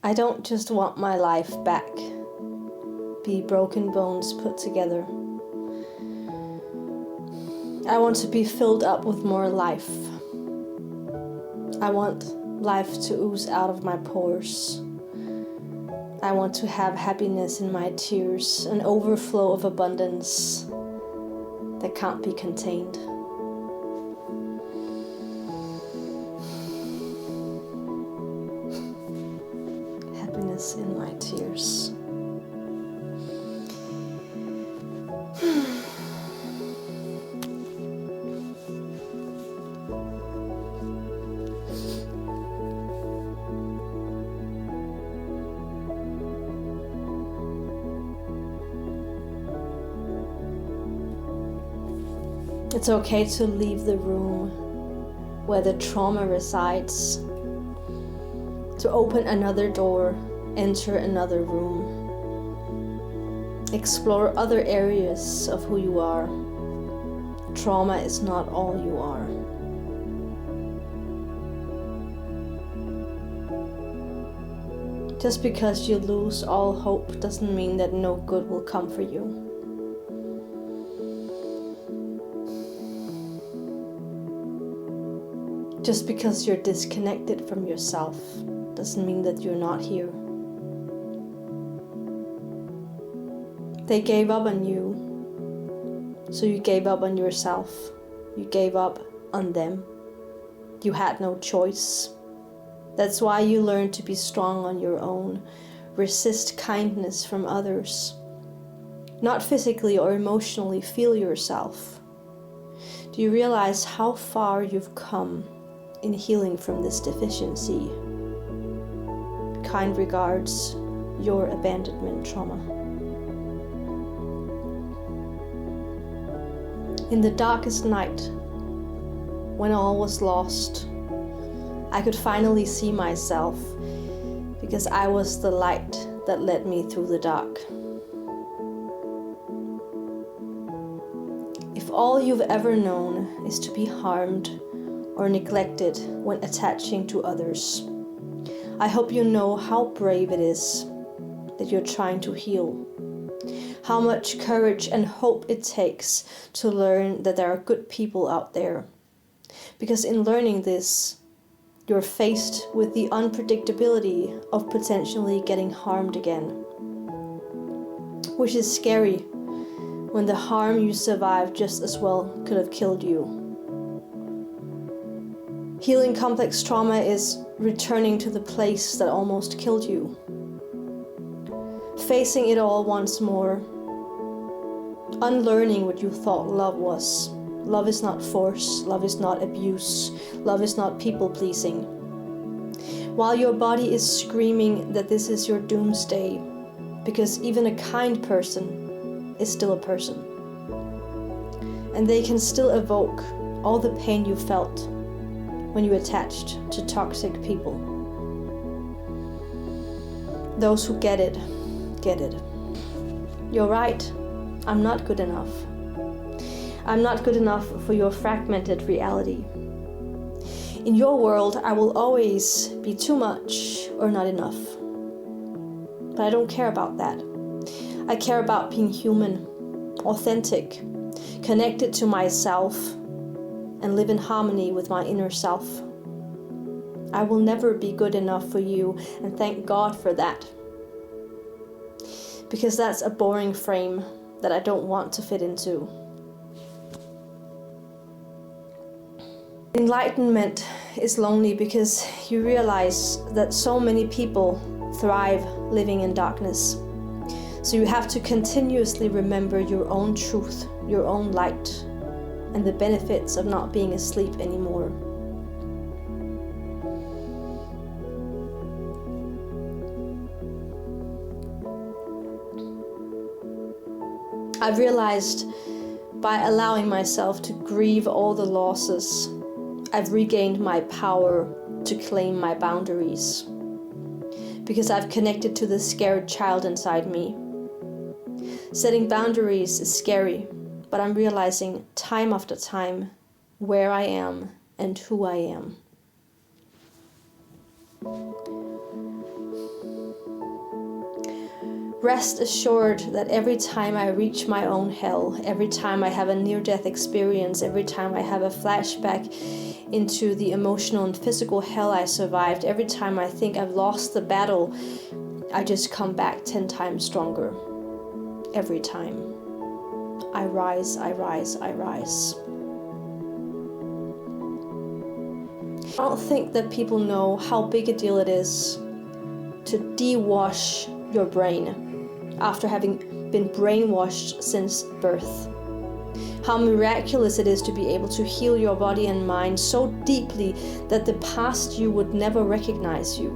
I don't just want my life back, be broken bones put together. I want to be filled up with more life. I want life to ooze out of my pores. I want to have happiness in my tears, an overflow of abundance that can't be contained. Happiness in my tears. It's okay to leave the room where the trauma resides, to open another door, enter another room, explore other areas of who you are. Trauma is not all you are. Just because you lose all hope doesn't mean that no good will come for you. Just because you're disconnected from yourself doesn't mean that you're not here. They gave up on you, so you gave up on yourself. You gave up on them. You had no choice. That's why you learn to be strong on your own. Resist kindness from others. Not physically or emotionally, feel yourself. Do you realize how far you've come in healing from this deficiency? Kind regards, your abandonment trauma. In the darkest night, when all was lost, I could finally see myself because I was the light that led me through the dark. If all you've ever known is to be harmed or neglected when attaching to others, I hope you know how brave it is that you're trying to heal. How much courage and hope it takes to learn that there are good people out there. Because in learning this, you're faced with the unpredictability of potentially getting harmed again. Which is scary when the harm you survived just as well could have killed you. Healing complex trauma is returning to the place that almost killed you. Facing it all once more. Unlearning what you thought love was. Love is not force. Love is not abuse. Love is not people-pleasing. While your body is screaming that this is your doomsday, because even a kind person is still a person. And they can still evoke all the pain you felt when you attached to toxic people. Those who get it, get it. You're right, I'm not good enough. I'm not good enough for your fragmented reality. In your world, I will always be too much or not enough. But I don't care about that. I care about being human, authentic, connected to myself, and live in harmony with my inner self. I will never be good enough for you, and thank God for that. Because that's a boring frame that I don't want to fit into. Enlightenment is lonely because you realize that so many people thrive living in darkness. So you have to continuously remember your own truth, your own light, and the benefits of not being asleep anymore. I've realized by allowing myself to grieve all the losses, I've regained my power to claim my boundaries. Because I've connected to the scared child inside me. Setting boundaries is scary, but I'm realizing time after time where I am and who I am. Rest assured that every time I reach my own hell, every time I have a near-death experience, every time I have a flashback into the emotional and physical hell I survived, every time I think I've lost the battle, I just come back 10 times stronger. Every time. I rise, I rise, I rise. I don't think that people know how big a deal it is to de-wash your brain after having been brainwashed since birth. How miraculous it is to be able to heal your body and mind so deeply that the past you would never recognize you.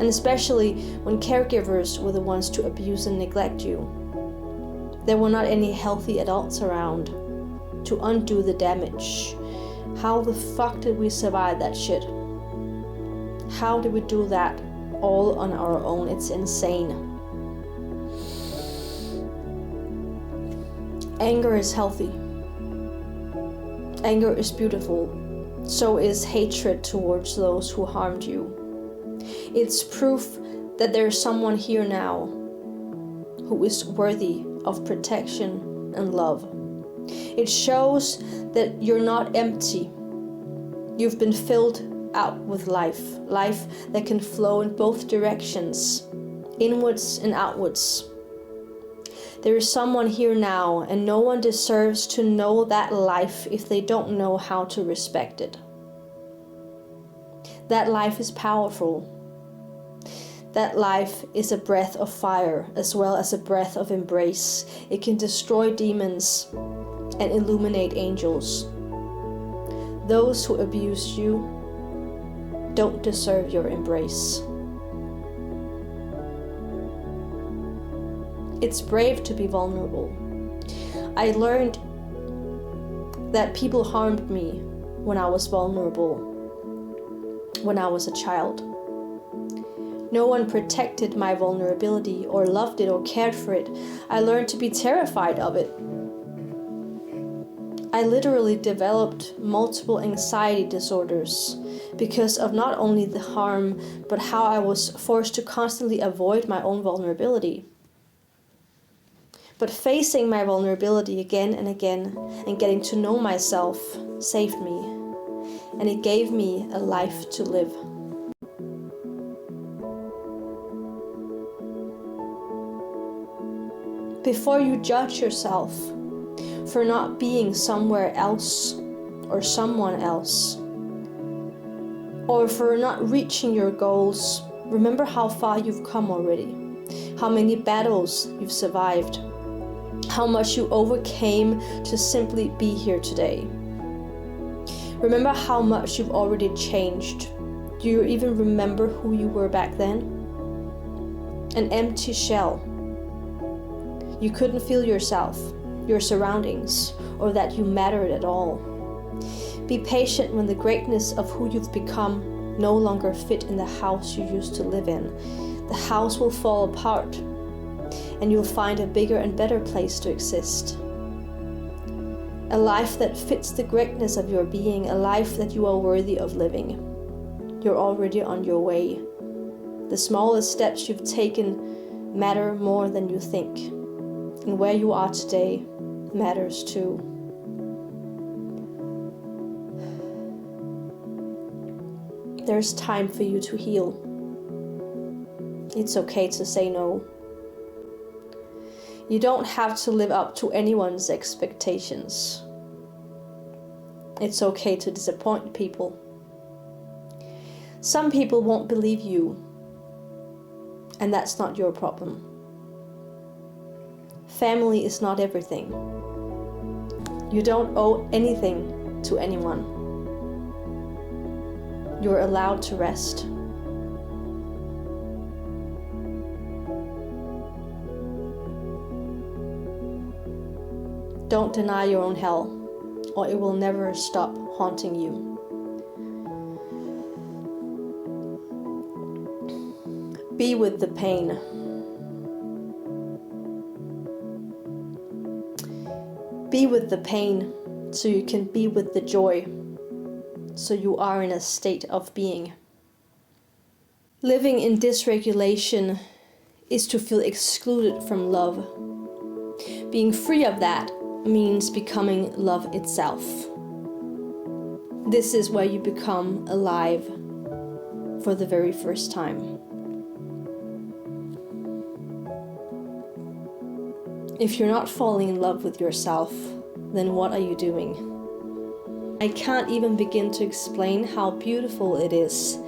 And especially when caregivers were the ones to abuse and neglect you. There were not any healthy adults around to undo the damage. How the fuck did we survive that shit? How did we do that all on our own? It's insane. Anger is healthy. Anger is beautiful. So is hatred towards those who harmed you. It's proof that there is someone here now who is worthy of protection and love. It shows that you're not empty. You've been filled out with life that can flow in both directions, inwards and outwards. There is someone here now, and no one deserves to know that life if they don't know how to respect it. That life is powerful. That life is a breath of fire as well as a breath of embrace. It can destroy demons and illuminate angels. Those who abused you don't deserve your embrace. It's brave to be vulnerable. I learned that people harmed me when I was vulnerable, when I was a child. No one protected my vulnerability or loved it or cared for it. I learned to be terrified of it. I literally developed multiple anxiety disorders because of not only the harm, but how I was forced to constantly avoid my own vulnerability. But facing my vulnerability again and again and getting to know myself saved me, and it gave me a life to live. Before you judge yourself for not being somewhere else or someone else, or for not reaching your goals, remember how far you've come already, how many battles you've survived, how much you overcame to simply be here today. Remember how much you've already changed. Do you even remember who you were back then? An empty shell. You couldn't feel yourself, your surroundings, or that you mattered at all. Be patient when the greatness of who you've become no longer fit in the house you used to live in. The house will fall apart, and you'll find a bigger and better place to exist. A life that fits the greatness of your being, a life that you are worthy of living. You're already on your way. The smallest steps you've taken matter more than you think. And where you are today matters too. There's time for you to heal. It's okay to say no. You don't have to live up to anyone's expectations. It's okay to disappoint people. Some people won't believe you, and that's not your problem. Family is not everything. You don't owe anything to anyone. You're allowed to rest. Don't deny your own hell, or it will never stop haunting you. Be with the pain. Be with the pain so you can be with the joy, so you are in a state of being. Living in dysregulation is to feel excluded from love. Being free of that means becoming love itself. This is where you become alive for the very first time. If you're not falling in love with yourself, then what are you doing? I can't even begin to explain how beautiful it is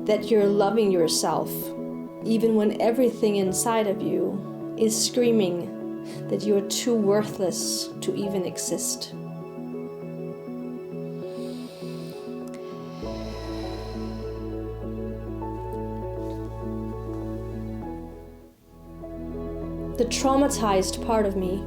that you're loving yourself, even when everything inside of you is screaming that you're too worthless to even exist. The traumatized part of me.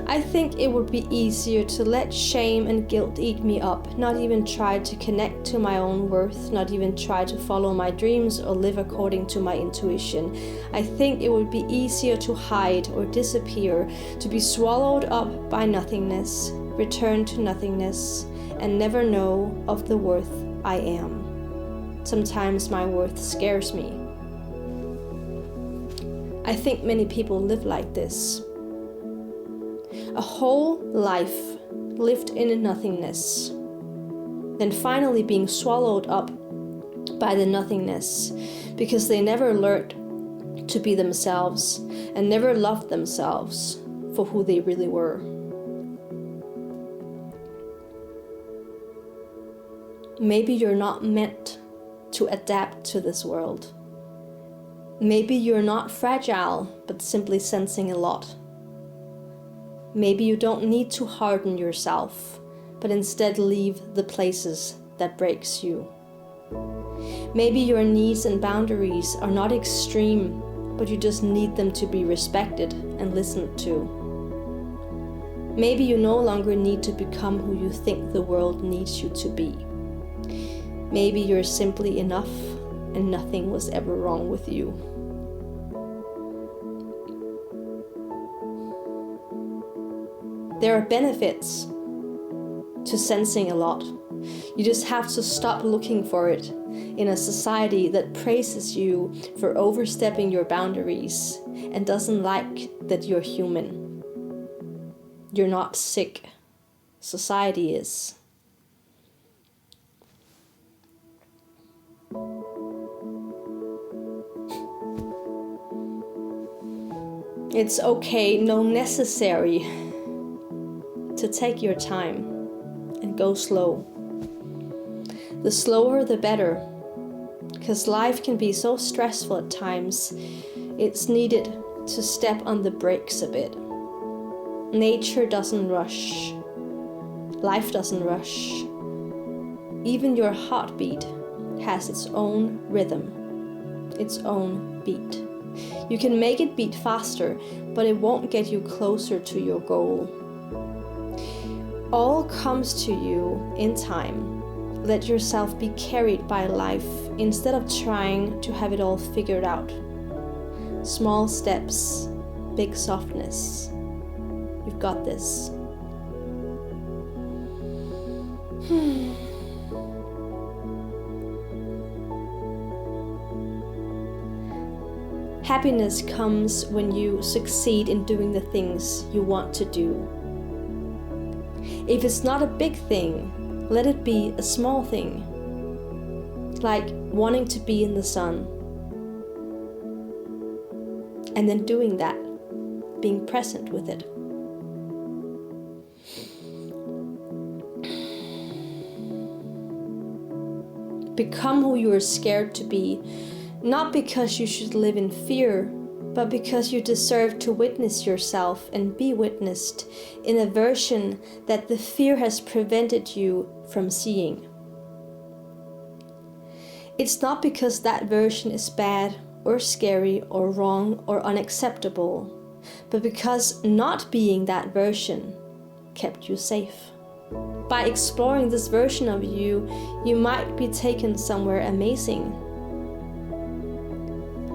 I think it would be easier to let shame and guilt eat me up, not even try to connect to my own worth, not even try to follow my dreams or live according to my intuition. I think it would be easier to hide or disappear, to be swallowed up by nothingness, return to nothingness, and never know of the worth I am. Sometimes my worth scares me. I think many people live like this. A whole life lived in nothingness, then finally being swallowed up by the nothingness because they never learned to be themselves and never loved themselves for who they really were. Maybe you're not meant to adapt to this world. Maybe you're not fragile, but simply sensing a lot. Maybe you don't need to harden yourself, but instead leave the places that breaks you. Maybe your needs and boundaries are not extreme, but you just need them to be respected and listened to. Maybe you no longer need to become who you think the world needs you to be. Maybe you're simply enough and nothing was ever wrong with you. There are benefits to sensing a lot. You just have to stop looking for it in a society that praises you for overstepping your boundaries and doesn't like that you're human. You're not sick. Society is. It's okay, no necessary, to take your time and go slow. The slower the better, because life can be so stressful at times. It's needed to step on the brakes a bit. Nature doesn't rush. Life doesn't rush. Even your heartbeat has its own rhythm, its own beat. You can make it beat faster, but it won't get you closer to your goal. All comes to you in time. Let yourself be carried by life instead of trying to have it all figured out. Small steps, big softness. You've got this. Happiness comes when you succeed in doing the things you want to do. If it's not a big thing, let it be a small thing. Like wanting to be in the sun. And then doing that, being present with it. Become who you are scared to be, not because you should live in fear, but because you deserve to witness yourself and be witnessed in a version that the fear has prevented you from seeing. It's not because that version is bad or scary or wrong or unacceptable, but because not being that version kept you safe. By exploring this version of you, you might be taken somewhere amazing.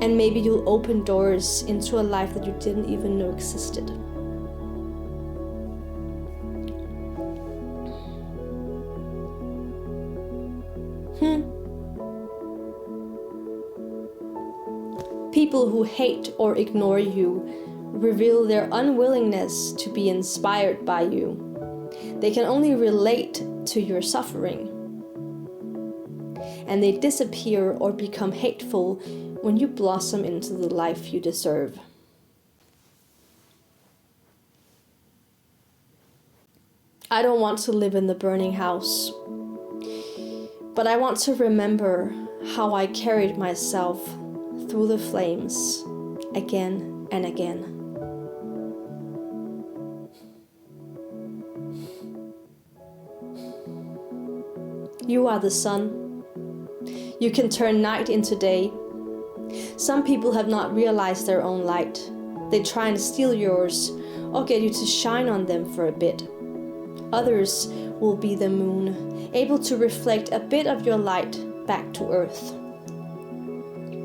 And maybe you'll open doors into a life that you didn't even know existed. People who hate or ignore you reveal their unwillingness to be inspired by you. They can only relate to your suffering. And they disappear or become hateful when you blossom into the life you deserve. I don't want to live in the burning house, but I want to remember how I carried myself through the flames again and again. You are the sun. You can turn night into day. Some people have not realized their own light. They try and steal yours or get you to shine on them for a bit. Others will be the moon, able to reflect a bit of your light back to earth.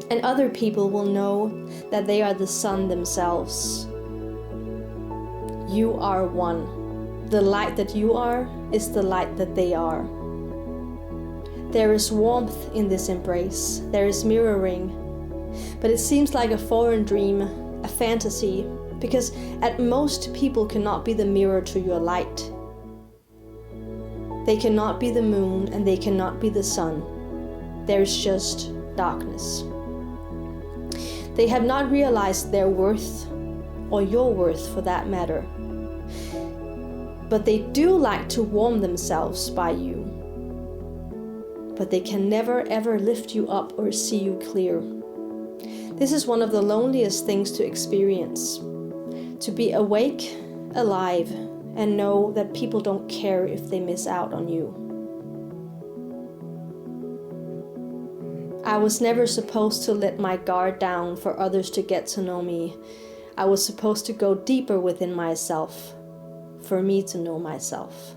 And other people will know that they are the sun themselves. You are one. The light that you are is the light that they are. There is warmth in this embrace. There is mirroring. But it seems like a foreign dream, a fantasy, because at most people cannot be the mirror to your light. They cannot be the moon and they cannot be the sun. There is just darkness. They have not realized their worth, or your worth for that matter. But they do like to warm themselves by you. But they can never ever lift you up or see you clear. This is one of the loneliest things to experience. To be awake, alive, and know that people don't care if they miss out on you. I was never supposed to let my guard down for others to get to know me. I was supposed to go deeper within myself, for me to know myself.